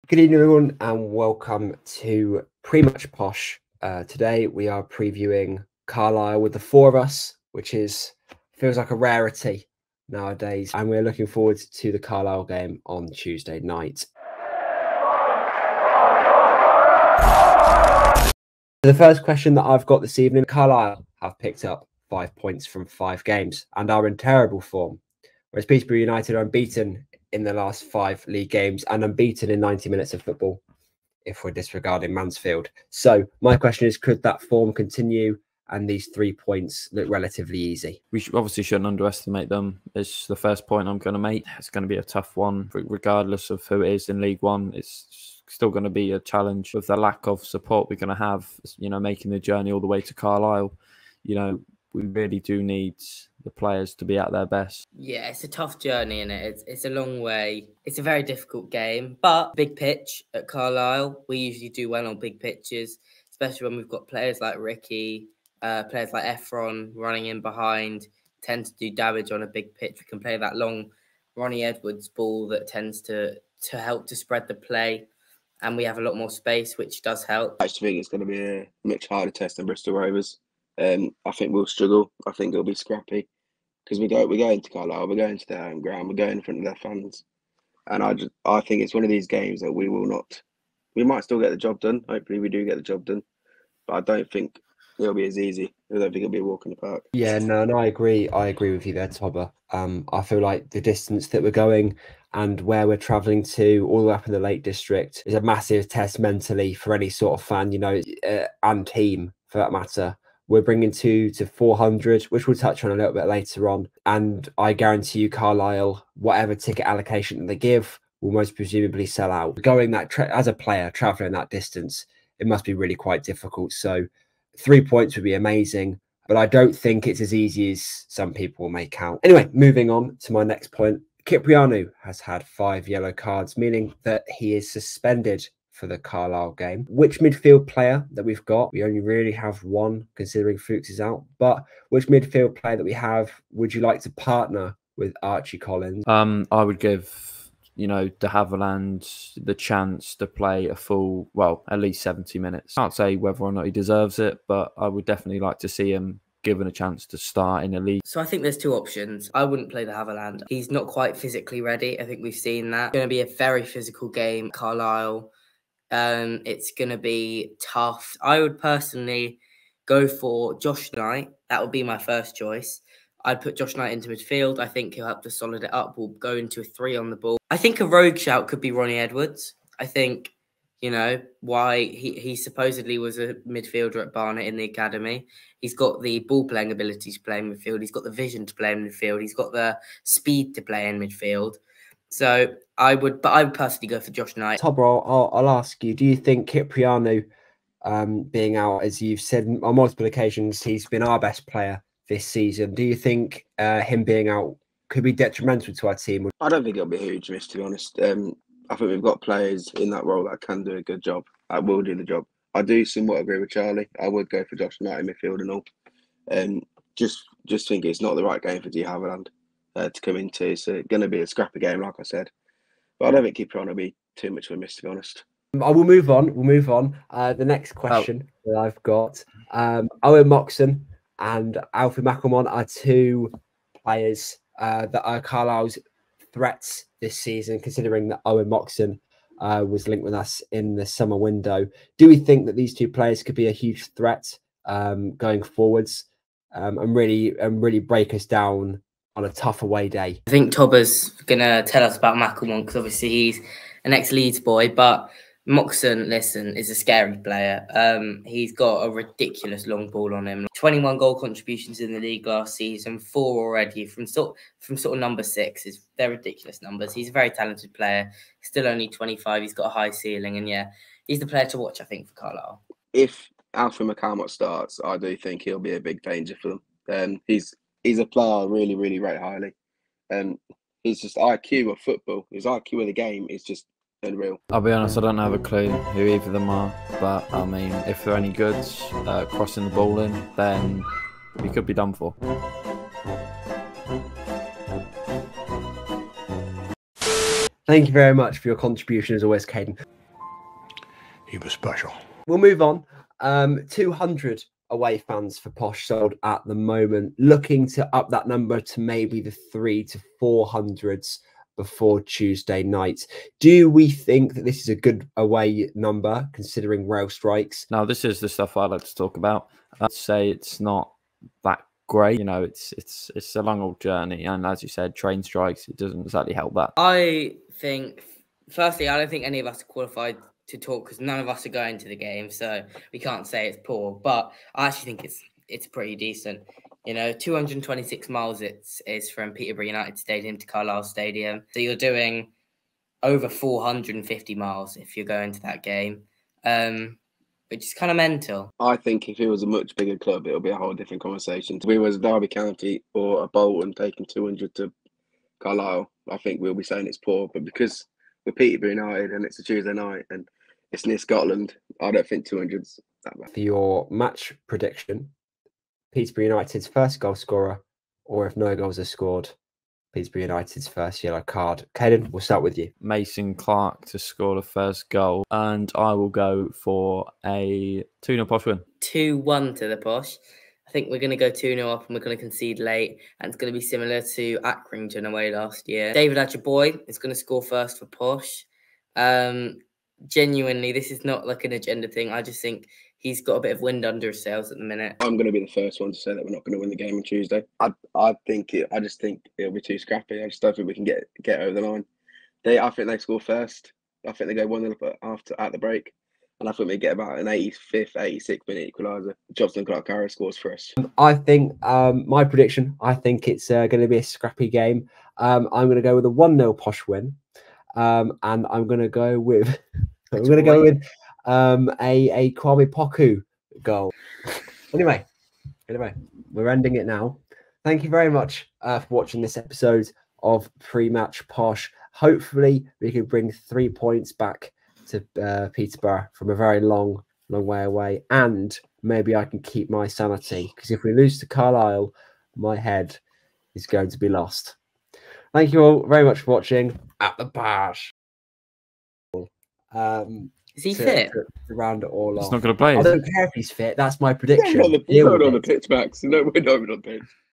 Good evening, everyone, and welcome to Pretty Much Posh. Today we are previewing Carlisle with the four of us, which feels like a rarity nowadays, and we're looking forward to the Carlisle game on Tuesday night. The first question that I've got this evening: Carlisle have picked up 5 points from 5 games and are in terrible form, whereas Peterborough United are unbeaten in the last 5 league games and unbeaten in 90 minutes of football, if we're disregarding Mansfield. So my question is, could that form continue and these 3 points look relatively easy? We obviously shouldn't underestimate them. It's the first point I'm going to make. It's going to be a tough one, regardless of who it is in League One. It's still going to be a challenge with the lack of support we're going to have, making the journey all the way to Carlisle. We really do need the players to be at their best. Yeah, it's a tough journey, and it's a long way. It's a very difficult game, but big pitch at Carlisle. We usually do well on big pitches, especially when we've got players like Ricky, players like Efron running in behind, tend to do damage on a big pitch. We can play that long Ronnie Edwards ball that tends to help to spread the play, and we have a lot more space, which does help. I actually think it's going to be a much harder test than Bristol Rovers. I think we'll struggle. I think it'll be scrappy because we're going to Carlisle, we're going to their home ground, we're going in front of their fans, and I think it's one of these games that we will not. We might still get the job done. Hopefully, we do get the job done, but I don't think it'll be as easy. I don't think it'll be a walk in the park. Yeah, no, I agree. I agree with you there, Tobber. I feel like the distance that we're going and where we're travelling to, all the way up in the Lake District, is a massive test mentally for any sort of fan, and team for that matter. We're bringing 200 to 400, which we'll touch on a little bit later on. And I guarantee you, Carlisle, whatever ticket allocation that they give, will most presumably sell out. Going that as a player, travelling that distance, it must be really quite difficult. So 3 points would be amazing, but I don't think it's as easy as some people will make out. Anyway, moving on to my next point. Kyprianou has had 5 yellow cards, meaning that he is suspended for the Carlisle game. Which midfield player that we've got? We only really have one, considering Fuchs is out. But which midfield player that we have would you like to partner with Archie Collins? I would give, de Havilland the chance to play a full, at least 70 minutes. Can't say whether or not he deserves it, but I would definitely like to see him given a chance to start in a league. So I think there's 2 options. I wouldn't play the Havilland. He's not quite physically ready. I think we've seen that. It's going to be a very physical game, Carlisle. It's going to be tough. I would personally go for Josh Knight. That would be my first choice. I'd put Josh Knight into midfield. I think he'll help to solid it up. We'll go into a 3 on the ball. I think a rogue shout could be Ronnie Edwards. I think, why he supposedly was a midfielder at Barnet in the academy. He's got the ball playing ability to play in midfield. He's got the vision to play in midfield. He's got the speed to play in midfield. So I would personally go for Josh Knight. Tobber, I'll ask you, do you think Kyprianou being out, as you've said on multiple occasions, he's been our best player this season? Do you think him being out could be detrimental to our team? I don't think it'll be a huge miss, to be honest. I think we've got players in that role that can do a good job. I will do the job. I do somewhat agree with Charlie. I would go for Josh Knight in midfield and all. Just think it's not the right game for de Havilland to come into. It's going to be a scrappy game, like I said. But I don't think Kyprianou will be too much of a miss, to be honest. I will move on. We'll move on. The next question that I've got, Owen Moxon and Alfie McElmont are 2 players that are Carlisle's threats this season, considering that Owen Moxon was linked with us in the summer window. Do we think that these 2 players could be a huge threat going forwards and really break us down on a tough away day? I think Tobber's going to tell us about McElmont because obviously he's an ex-Leeds boy, but Moxon, listen, is a scary player. He's got a ridiculous long ball on him. 21 goal contributions in the league last season, 4 already from sort of number 6. They're ridiculous numbers. He's a very talented player. Still only 25. He's got a high ceiling, and yeah, he's the player to watch, I think, for Carlisle. If Alfie McElmont starts, I do think he'll be a big danger for them. He's a player I really, really rate highly. He's just IQ of football. His IQ of the game is just unreal. I'll be honest, I don't have a clue who either of them are, but I mean, if they're any good crossing the ball in, then we could be done for. Thank you very much for your contribution as always, Caden. he was special. We'll move on. 200 away fans for Posh sold at the moment, looking to up that number to maybe the 300 to 400s before Tuesday night. Do we think that this is a good away number considering rail strikes? Now, this is the stuff I like to talk about. I'd say it's not that great. You know, it's a long old journey, and as you said, train strikes, it doesn't exactly help that. I think, firstly, I don't think any of us are qualified to talk because none of us are going to the game, so we can't say it's poor. But I actually think it's pretty decent. You know, 226 miles is from Peterborough United Stadium to Carlisle Stadium, so you're doing over 450 miles if you're going to that game, which is kind of mental. I think if it was a much bigger club, it'll be a whole different conversation. If we was Derby County or a Bolton taking 200 to Carlisle, I think we'll be saying it's poor. But because we're Peterborough United and it's a Tuesday night and it's near Scotland, I don't think 200's that bad. For your match prediction, Peterborough United's first goal scorer, or if no goals are scored, Peterborough United's first yellow card. Caden, we'll start with you. Mason Clark to score the first goal, and I will go for a 2-0 Posh win. 2-1 to the Posh. I think we're going to go 2-0 up and we're going to concede late, and it's going to be similar to Accrington away last year. David Ajaboy is going to score first for Posh. Genuinely, this is not like an agenda thing. I just think he's got a bit of wind under his sails at the minute. I'm going to be the first one to say that we're not going to win the game on Tuesday. I just think it'll be too scrappy. I just don't think we can get over the line. I think they score first. I think they go 1-0 at the break. And I think we get about an 85th, 86th minute equaliser. Jobson Clark-Harris scores for us. I think my prediction, I think it's going to be a scrappy game. I'm going to go with a 1-0 Posh win. And I'm going to go with a Kwame Poku goal. Anyway, we're ending it now. Thank you very much for watching this episode of Pre-Match Posh. Hopefully, we can bring 3 points back to Peterborough from a very long way away, and maybe I can keep my sanity, because if we lose to Carlisle, my head is going to be lost. Thank you all very much for watching. At the Posh. Is he fit? To round it all off. He's not going to play. I don't care if he's fit. That's my prediction. We're not on the pitch, Max. No, we're not on the pitch.